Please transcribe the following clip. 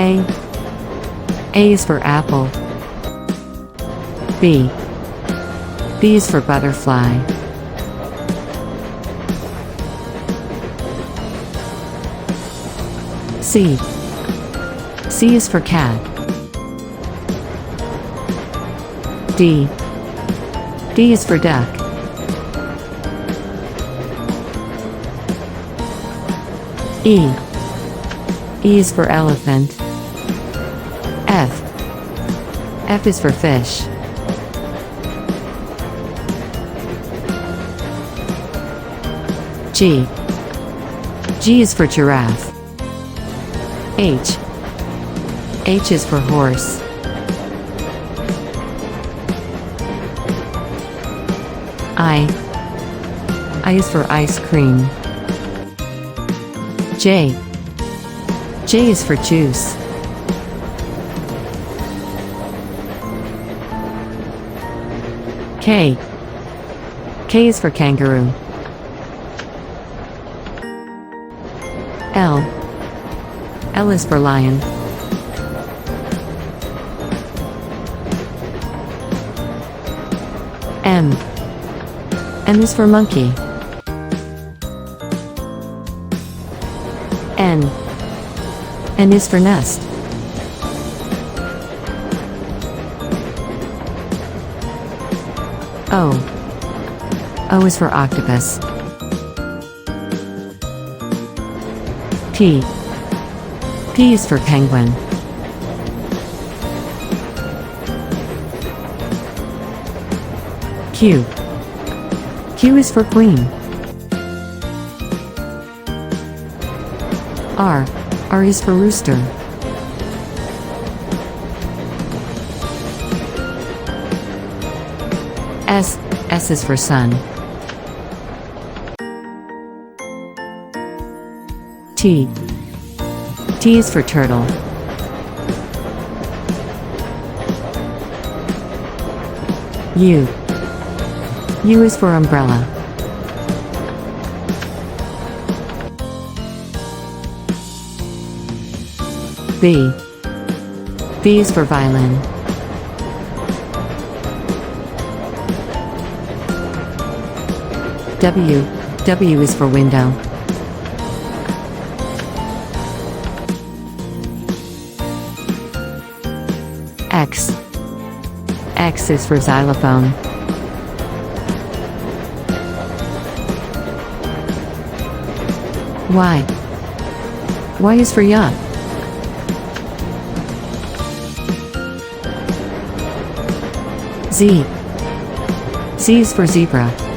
A. A is for apple. B. B is for butterfly. C. C is for cat. D. D is for duck. E. E is for elephant. F. F is for fish. G. G is for giraffe. H. H is for horse. I. I is for ice cream. J. J is for juice. K. K is for kangaroo. L. L is for lion. M. M is for monkey. N. N is for nest. O. O is for octopus. P. P is for penguin. Q. Q is for queen. R. R is for rooster. S. S is for sun. T. T is for turtle. U. U is for umbrella. B. B is for violin. W. W is for window. X. X is for xylophone. Y. Y is for yacht. Z. Z is for zebra.